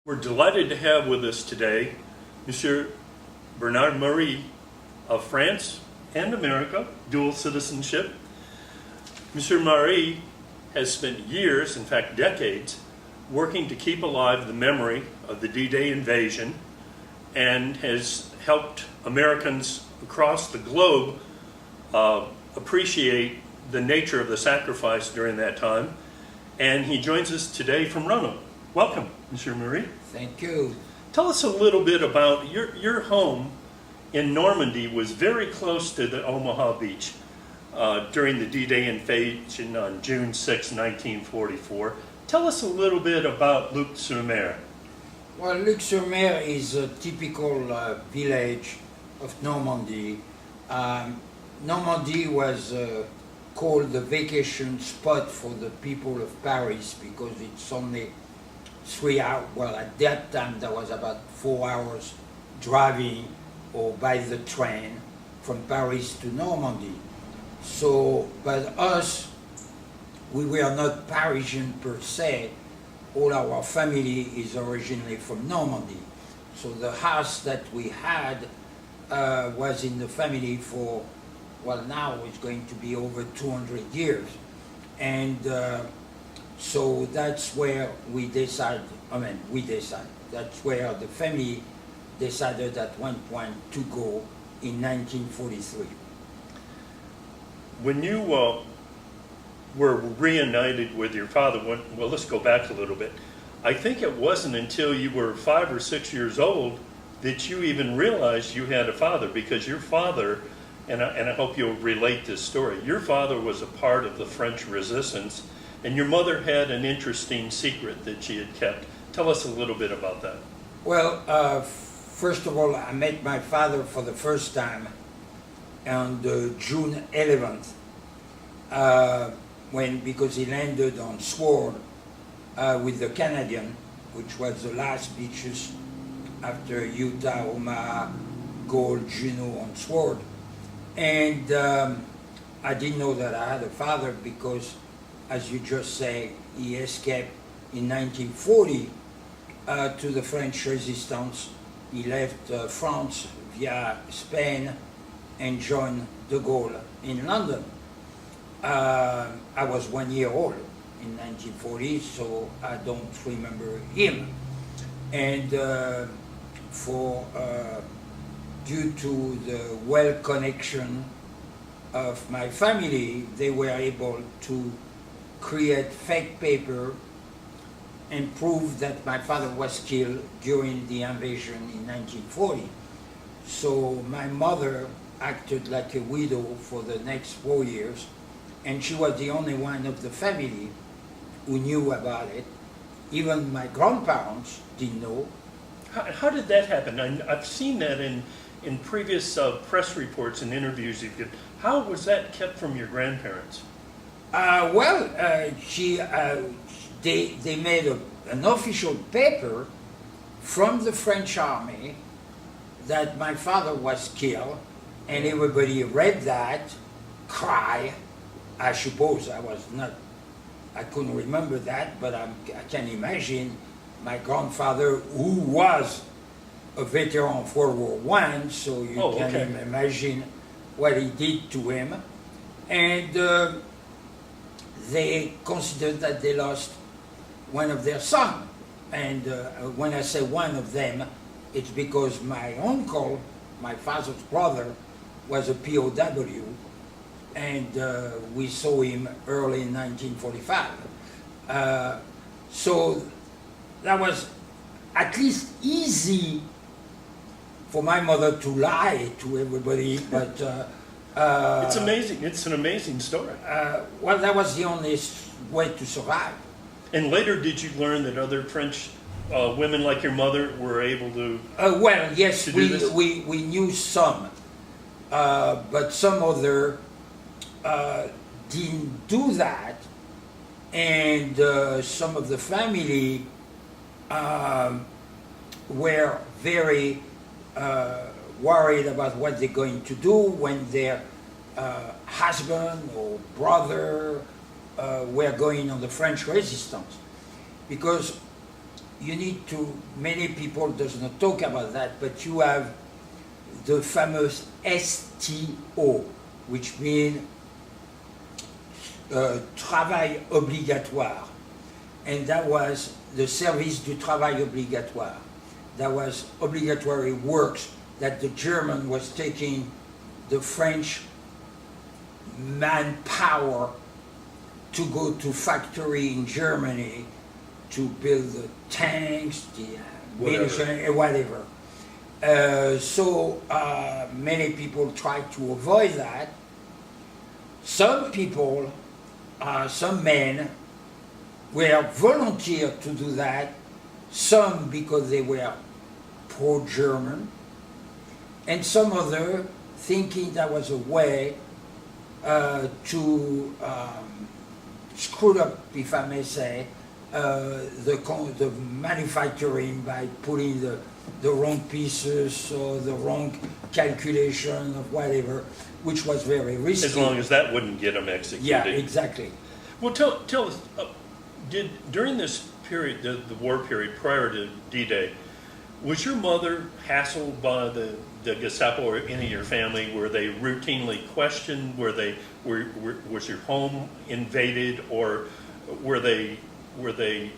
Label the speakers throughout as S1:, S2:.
S1: We're delighted to have with us today Monsieur Bernard Marie of France and America, dual citizenship. Monsieur Marie has spent years, in fact decades, working to keep alive the memory of the D-Day invasion and has helped Americans across the globe appreciate the nature of the sacrifice during that time. And he joins us today from Roanoke. Welcome, Monsieur Marie.
S2: Thank you.
S1: Tell us a little bit about your home in Normandy was very close to the Omaha beach during the D-Day invasion on June 6, 1944. Tell us a little bit about Luc-sur-Mer.
S2: Well, Luc-sur-Mer is a typical village of Normandy. Normandy was called the vacation spot for the people of Paris because it's only 3 hours. Well, at that time there was about 4 hours driving or by the train from Paris to Normandy. So, but us, we were not Parisian per se. All our family is originally from Normandy. So the house that we had was in the family for, well, now it's going to be over 200 years. And so that's where we decided, that's where the family decided at one point to go in 1943.
S1: When you were reunited with your father, well, let's go back a little bit. I think it wasn't until you were 5 or 6 years old that you even realized you had a father, because your father, and I hope you'll relate this story, your father was a part of the French resistance, and your mother had an interesting secret that she had kept. Tell us a little bit about that.
S2: Well, first of all, I met my father for the first time on June 11th, because he landed on Sword with the Canadian, which was the last beaches after Utah, Omaha, Gold, Juneau on Sword. And I didn't know that I had a father because, as you just say, he escaped in 1940 to the French resistance. He left France via Spain and joined de Gaulle in London. I was 1 year old in 1940, so I don't remember him. And due to the well connection of my family, they were able to create fake paper and prove that my father was killed during the invasion in 1940. So my mother acted like a widow for the next 4 years, and she was the only one of the family who knew about it. Even my grandparents didn't know.
S1: How did that happen? I've seen that in previous press reports and interviews you've given. How was that kept from your grandparents?
S2: They made an official paper from the French army that my father was killed, and everybody read that, cry. I suppose I couldn't remember that, but I can imagine my grandfather, who was a veteran of World War I, so you can imagine what he did to him. And they considered that they lost one of their sons. And when I say one of them, it's because my uncle, my father's brother, was a POW, and we saw him early in 1945. So that was at least easy for my mother to lie to everybody, but
S1: it's amazing. It's an amazing story.
S2: Well, that was the only way to survive.
S1: And later, did you learn that other French women like your mother were able to?
S2: Well, yes, we knew some, but some other didn't do that, and some of the family were very worried about what they're going to do when their husband or brother were going on the French resistance. Because you need to, many people does not talk about that, but you have the famous STO, which means travail obligatoire. And that was the service du travail obligatoire. That was obligatory works that the German was taking the French manpower to go to factory in Germany to build the tanks, the munitions, whatever. So many people try to avoid that. Some people, some men, were volunteered to do that, some because they were pro-German, and some other thinking that was a way to screw up, if I may say, the manufacturing by putting the wrong pieces or the wrong calculation of whatever, which was very risky.
S1: As long as that wouldn't get them executed.
S2: Yeah, exactly.
S1: Well, tell us, during this period, the war period prior to D-Day, was your mother hassled by the Gestapo or any of your family? Were they routinely questioned? Was your home invaded, or were they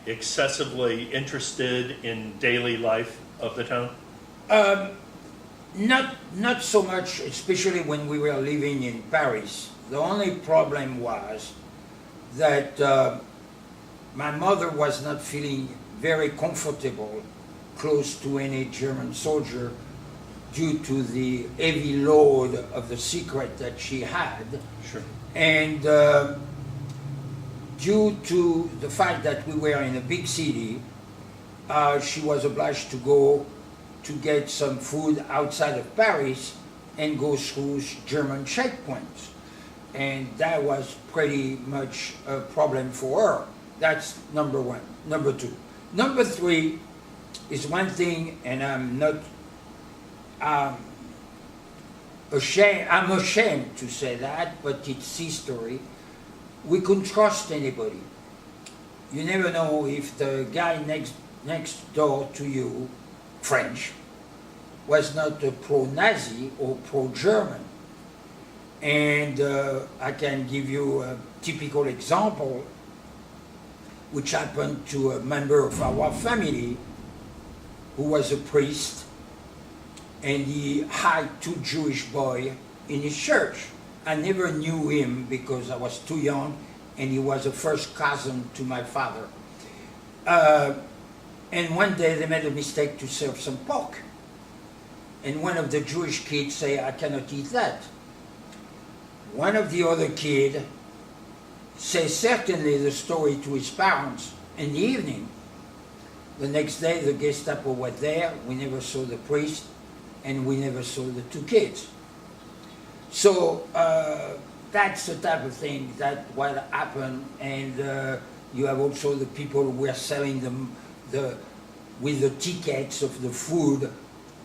S1: excessively interested in daily life of the town?
S2: Not so much, especially when we were living in Paris. The only problem was that my mother was not feeling very comfortable close to any German soldier due to the heavy load of the secret that she had.
S1: Sure.
S2: And due to the fact that we were in a big city, she was obliged to go to get some food outside of Paris and go through German checkpoints. And that was pretty much a problem for her. That's number one. Number two. Number three is one thing, and I'm not ashamed to say that, but it's history. We couldn't trust anybody. You never know if the guy next door to you, French, was not a pro-Nazi or pro-German. And I can give you a typical example which happened to a member of our family who was a priest, and he had two Jewish boys in his church. I never knew him because I was too young, and he was a first cousin to my father. And one day they made a mistake to serve some pork. And one of the Jewish kids say, "I cannot eat that." One of the other kids says certainly the story to his parents in the evening. The next day the Gestapo was there, we never saw the priest, and we never saw the two kids. So that's the type of thing that what happened, and you have also the people who were selling them with the tickets of the food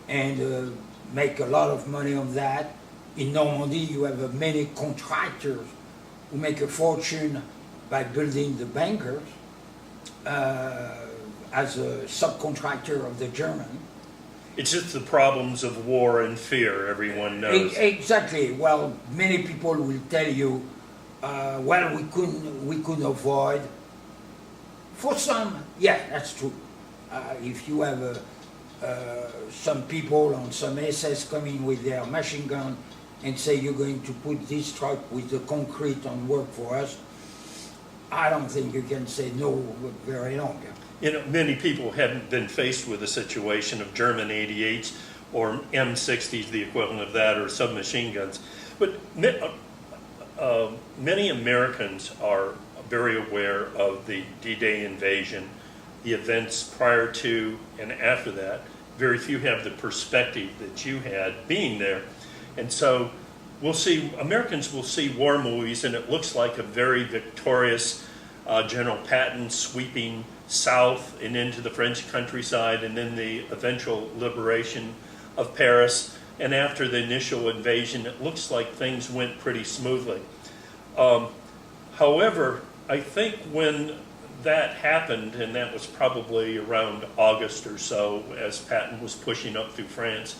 S2: and make a lot of money on that. In Normandy you have many contractors who make a fortune by building the bunkers as a subcontractor of the German.
S1: It's just the problems of war and fear, everyone knows.
S2: Exactly. Well, many people will tell you, well, we couldn't avoid. For some, yeah, that's true. If you have some people on some SS coming with their machine gun and say you're going to put this truck with the concrete on work for us, I don't think you can say no very long.
S1: You know, many people hadn't been faced with a situation of German 88s or M60s, the equivalent of that, or submachine guns. But many Americans are very aware of the D-Day invasion, the events prior to and after that. Very few have the perspective that you had being there. And so Americans will see war movies, and it looks like a very victorious General Patton sweeping south and into the French countryside, and then the eventual liberation of Paris. And after the initial invasion, it looks like things went pretty smoothly. However, I think when that happened, and that was probably around August or so, as Patton was pushing up through France,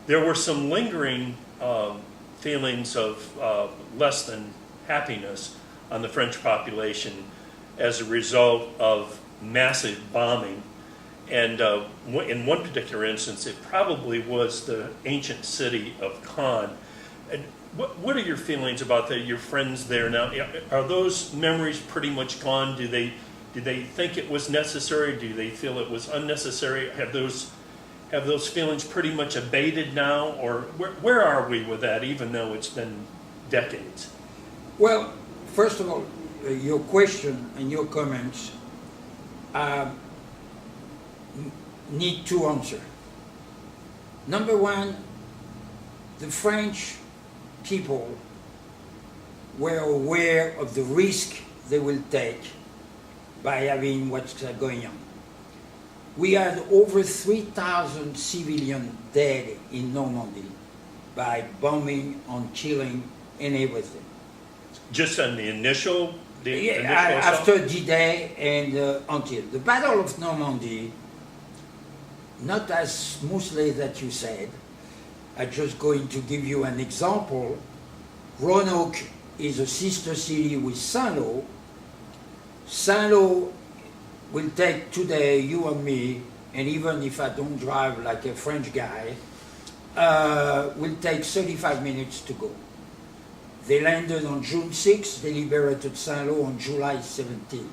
S1: there were some lingering feelings of less than happiness on the French population as a result of massive bombing. And in one particular instance, it probably was the ancient city of Caen. And what are your feelings about that? Your friends there now, are those memories pretty much gone? Do they think it was necessary? Do they feel it was unnecessary? Have those feelings pretty much abated now, or where are we with that, even though it's been decades?
S2: Well, first of all, your question and your comments need to answer. Number one, the French people were aware of the risk they will take by having what's going on. We had over 3,000 civilians dead in Normandy by bombing and killing and everything.
S1: Just on the initial
S2: After D-Day and until. The Battle of Normandy, not as smoothly that you said. I'm just going to give you an example. Roanoke is a sister city with Saint-Lô. Saint-Lô will take today, you and me, and even if I don't drive like a French guy, will take 35 minutes to go. They landed on June 6, they liberated Saint-Lô on July 17.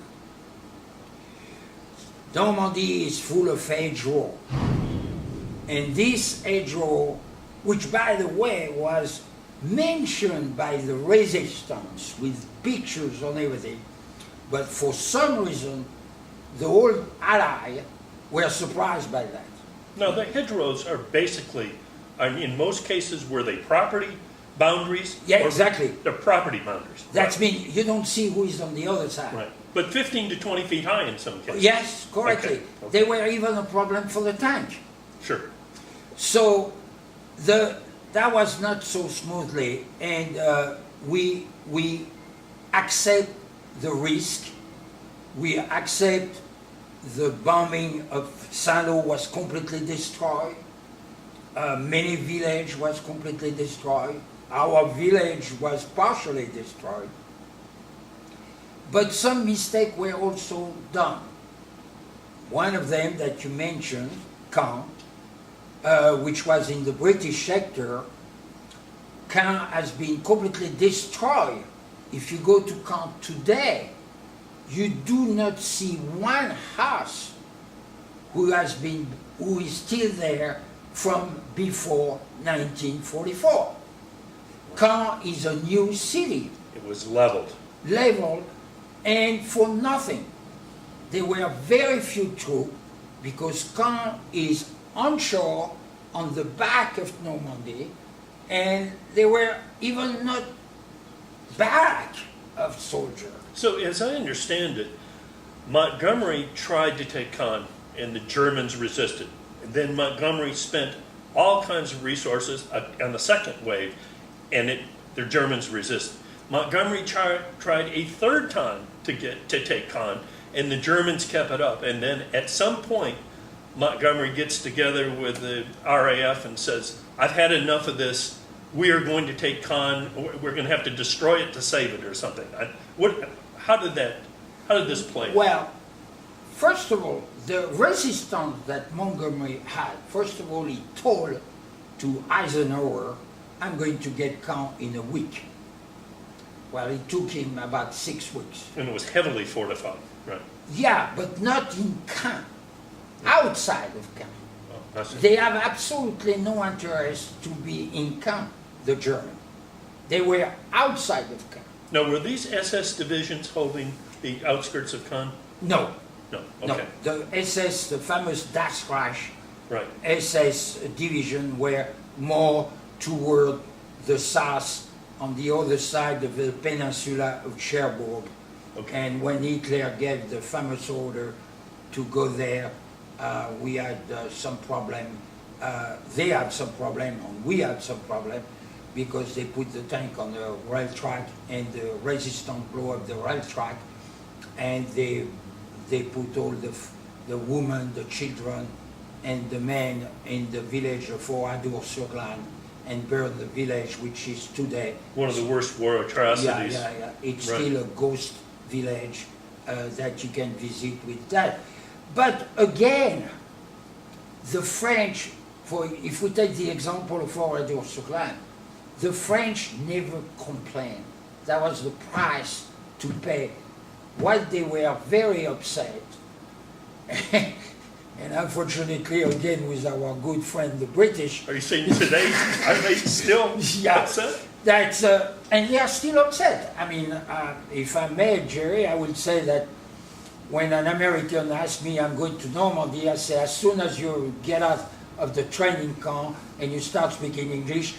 S2: Normandy is full of hedge row. And this hedge row, which by the way was mentioned by the resistance with pictures and everything, but for some reason the old Allies were surprised by that.
S1: No, the hedgerows are basically, in most cases, were they property boundaries?
S2: Yeah, exactly.
S1: They're property boundaries.
S2: That means you don't see who is on the other side.
S1: Right. But 15 to 20 feet high in some cases.
S2: Yes, correctly.
S1: Okay.
S2: They were even a problem for the tank.
S1: Sure.
S2: So that was not so smoothly, and we accept the risk. We accept the bombing of Saint-Lô was completely destroyed. Many village was completely destroyed. Our village was partially destroyed. But some mistakes were also done. One of them that you mentioned, Caen, which was in the British sector. Caen has been completely destroyed. If you go to Caen today, you do not see one house who is still there from before 1944. Caen is a new city.
S1: It was leveled.
S2: And for nothing. There were very few troops because Caen is onshore on the back of Normandy, and there were even not barrack of soldiers.
S1: So as I understand it, Montgomery tried to take Caen, and the Germans resisted. And then Montgomery spent all kinds of resources on the second wave, and the Germans resisted. Montgomery tried a third time to take Caen, and the Germans kept it up. And then at some point, Montgomery gets together with the RAF and says, "I've had enough of this. We are going to take Caen. We're going to have to destroy it to save it," or something. How did this play?
S2: Well, first of all, the resistance that Montgomery had, first of all, he told to Eisenhower, "I'm going to get Caen in a week." Well, it took him about 6 weeks.
S1: And it was heavily fortified, right?
S2: Yeah, but not in Caen, outside of Caen.
S1: Oh, I see.
S2: They have absolutely no interest to be in Caen, the Germans. They were outside of Caen.
S1: Now, were these SS divisions holding the outskirts of Caen?
S2: No,
S1: No.
S2: no.
S1: Okay.
S2: The SS, the famous Das Reich
S1: Right.
S2: SS division were more toward the south, on the other side of the peninsula of Cherbourg.
S1: Okay.
S2: And when Hitler gave the famous order to go there, we had some problem. They had some problem, and we had some problem, because they put the tank on the rail track, and the resistance blew up the rail track, and they they put all the women, the children, and the men in the village of Oradour-sur-Glane and burned the village, which is today.
S1: One of the worst war atrocities.
S2: Yeah. It's
S1: Right.
S2: still a ghost village that you can visit with that. But again, the French, if we take the example of Oradour-sur-Glane, the French never complained. That was the price to pay. What they were very upset, and unfortunately, again, with our good friend the British,
S1: Are you saying today, are they still
S2: Yeah.
S1: upset?
S2: that's, and they are still upset. I mean, if I may, Jerry, I will say that when an American asks me, I'm going to Normandy, I say, as soon as you get out of the training camp and you start speaking English,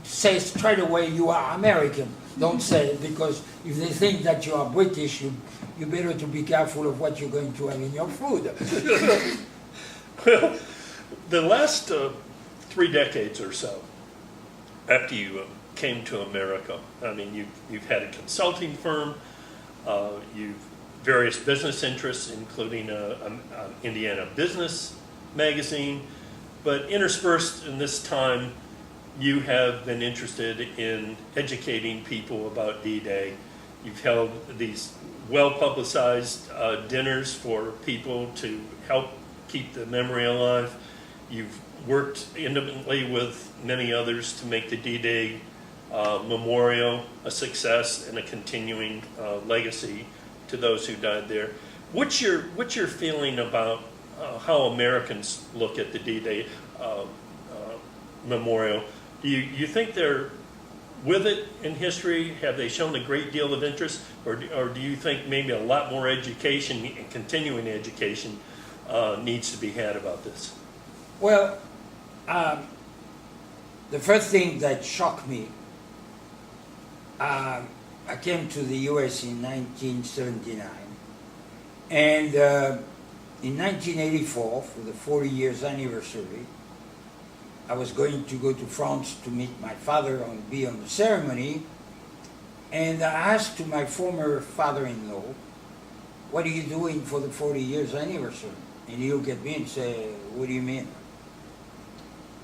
S2: say straight away you are American. Don't say it, because if they think that you are British, you better to be careful of what you're going to have in your food.
S1: Well, the last 3 decades or so, after you came to America, I mean, you've had a consulting firm, you've various business interests, including an Indiana business magazine, but interspersed in this time, you have been interested in educating people about D-Day. You've held these well-publicized dinners for people to help keep the memory alive. You've worked intimately with many others to make the D-Day memorial a success and a continuing legacy to those who died there. What's your feeling about how Americans look at the D-Day memorial? Do you think they're with it in history? Have they shown a great deal of interest, or do you think maybe a lot more education and continuing education needs to be had about this?
S2: Well, the first thing that shocked me, I came to the U.S. in 1979, and in 1984, for the 40 years anniversary, I was going to go to France to meet my father and be on the ceremony, and I asked to my former father-in-law, what are you doing for the 40 years anniversary? And he looked at me and said, what do you mean?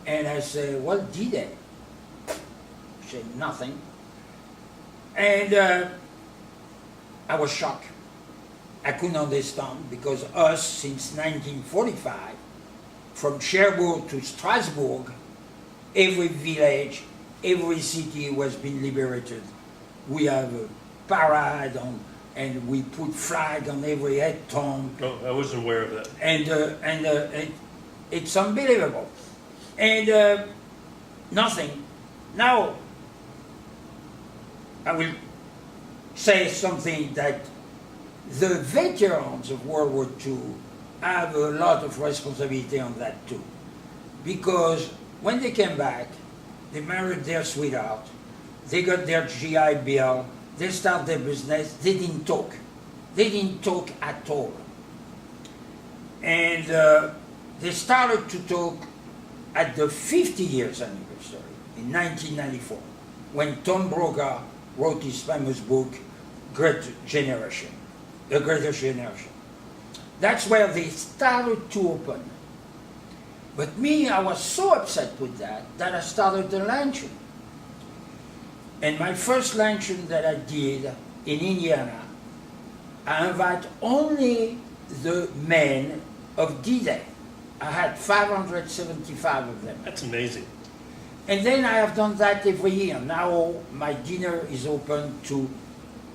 S2: And I said, well, D-Day. He said, nothing. And I was shocked. I couldn't understand, because us, since 1945, from Cherbourg to Strasbourg, every village, every city was being liberated. We have a parade and we put flag on every head tomb.
S1: Oh, I wasn't aware of that.
S2: And it's unbelievable. And nothing. Now, I will say something that the veterans of World War II have a lot of responsibility on that too. Because when they came back, they married their sweetheart, they got their GI Bill, they started their business, they didn't talk. They didn't talk at all. And they started to talk at the 50 years anniversary in 1994, when Tom Brokaw wrote his famous book, The Greatest Generation. That's where they started to open. But me, I was so upset with that I started a luncheon. And my first luncheon that I did in Indiana, I invite only the men of D-Day. I had 575 of them.
S1: That's amazing.
S2: And then I have done that every year. Now my dinner is open to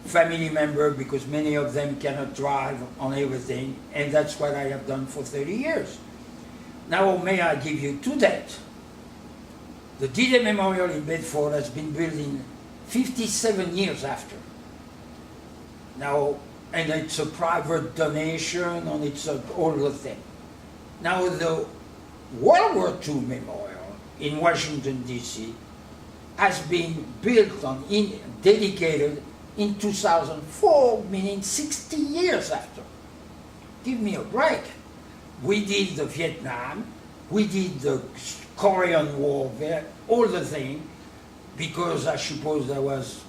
S2: family members, because many of them cannot drive on everything, and that's what I have done for 30 years. Now may I give you 2 dates. The D-Day Memorial in Bedford has been built in 57 years after. Now, and it's a private donation, and it's all the thing. Now the World War II Memorial in Washington, D.C. has been built dedicated in 2004, meaning 60 years after. Give me a break. We did the Vietnam, we did the Korean War, all the thing, because I suppose there was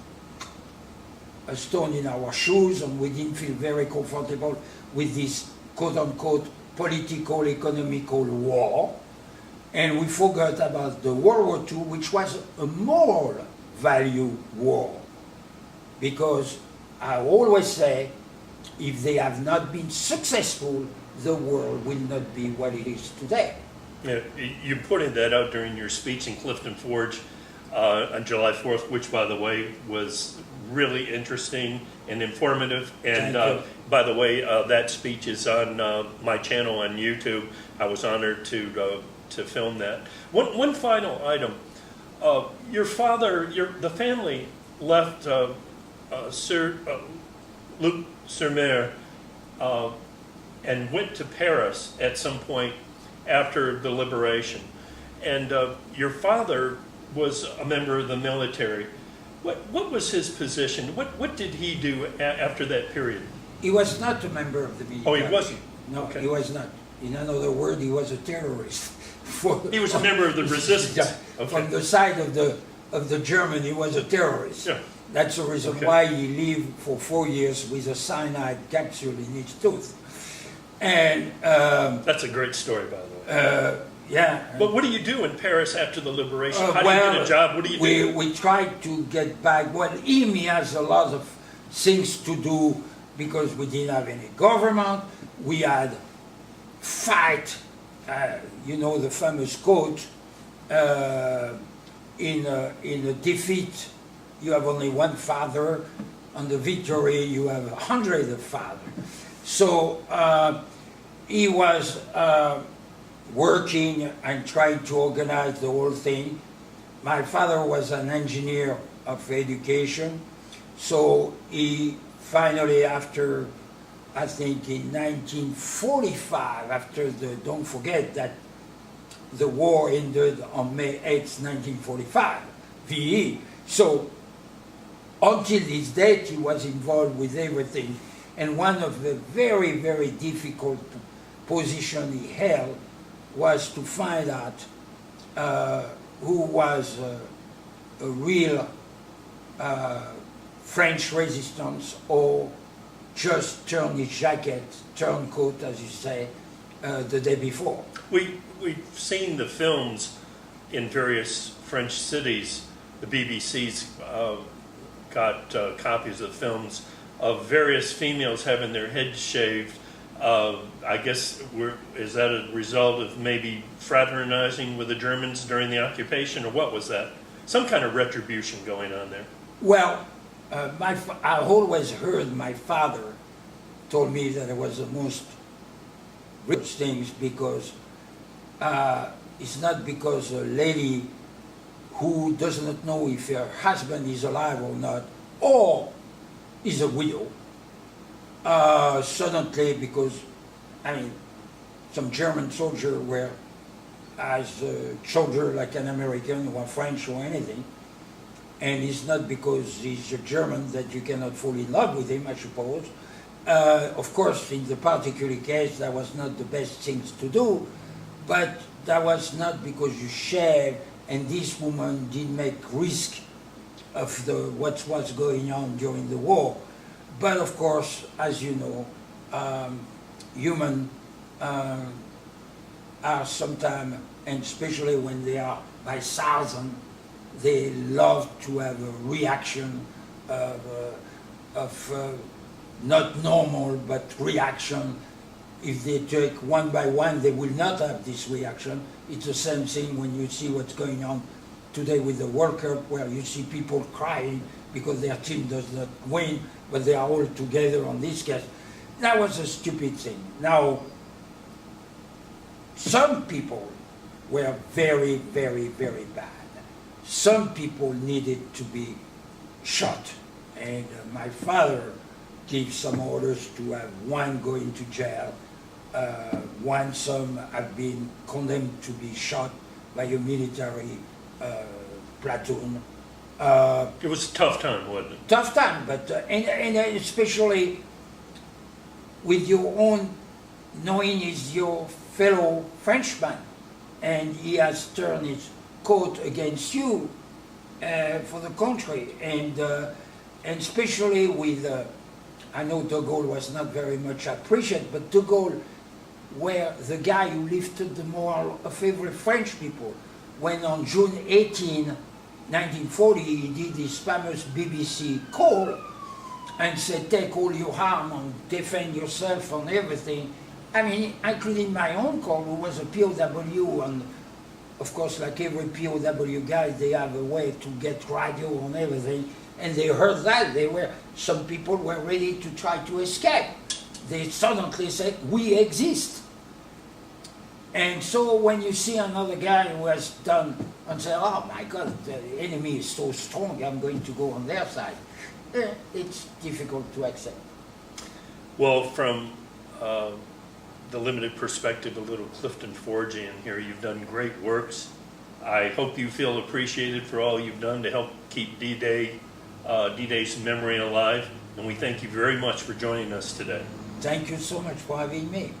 S2: a stone in our shoes, and we didn't feel very comfortable with this quote-unquote political, economical war. And we forgot about the World War II, which was a moral value war. Because I always say, if they have not been successful, the world will not be what it is today.
S1: Yeah, you pointed that out during your speech in Clifton Forge on July 4th, which, by the way, was really interesting and informative. And by the way, that speech is on my channel on YouTube. I was honored to film that. One final item. Your father, the family left Luc-sur-Mer and went to Paris at some point after the liberation. And your father was a member of the military. What was his position? What did he do after that period?
S2: He was not a member of the military.
S1: Oh, he wasn't?
S2: No,
S1: Okay.
S2: he was not. In another word, he was a terrorist.
S1: He was a member of the resistance. Okay.
S2: From the side of the German, he was a terrorist.
S1: Yeah.
S2: That's the reason
S1: Okay.
S2: why he lived for 4 years with a cyanide capsule in each tooth. And
S1: That's a great story, by the way.
S2: yeah.
S1: But what do you do in Paris after the liberation? How do you get a job? What do you do?
S2: We tried to get back. Well, he has a lot of things to do because we didn't have any government. We had fight, you know, the famous quote, in a defeat, you have only one father. On the victory, you have 100 of fathers. So he was working and trying to organize the whole thing. My father was an engineer of education, so he finally, after, I think in 1945, after don't forget that the war ended on May 8th, 1945, VE. So until this date, he was involved with everything. And one of the very, very difficult positions he held was to find out who was a real French resistance or just turn his jacket, turn coat, as you say, the day before.
S1: We've seen the films in various French cities. The BBC's got copies of films of various females having their heads shaved. I guess is that a result of maybe fraternizing with the Germans during the occupation, or what was that? Some kind of retribution going on there.
S2: Well, I always heard my father told me that it was the most rich things because it's not because a lady who does not know if her husband is alive or not, or is a widow, suddenly because, I mean, some German soldier were as a soldier like an American or French or anything, and it's not because he's a German that you cannot fall in love with him, I suppose. Of course, in the particular case, that was not the best things to do, but that was not because you share, and this woman did make risk of what was going on during the war. But of course, as you know, humans are sometimes, and especially when they are by thousands, they love to have a reaction of not normal, but reaction. If they take one by one, they will not have this reaction. It's the same thing when you see what's going on today with the World Cup, where you see people crying because their team does not win, but they are all together on this case. That was a stupid thing. Now, some people were very, very, very bad. Some people needed to be shot. And my father gave some orders to have one go into jail, some have been condemned to be shot by a military platoon.
S1: It was a tough time, wasn't it?
S2: Tough time, but and especially with your own, knowing he's your fellow Frenchman, and he has turned his coat against you for the country, and and especially with, I know De Gaulle was not very much appreciated, but De Gaulle were the guy who lifted the morale of every French people. When on June 18, 1940, he did his famous BBC call and said, take all your arm and defend yourself and everything. I mean, including my uncle, who was a POW, and of course, like every POW guy, they have a way to get radio and everything. And they heard that. Some people were ready to try to escape. They suddenly said, we exist. And so when you see another guy who has done and say, oh my God, the enemy is so strong, I'm going to go on their side, it's difficult to accept.
S1: Well, from the limited perspective of little Clifton Forgian here, you've done great works. I hope you feel appreciated for all you've done to help keep D-Day's memory alive, and we thank you very much for joining us today.
S2: Thank you so much for having me.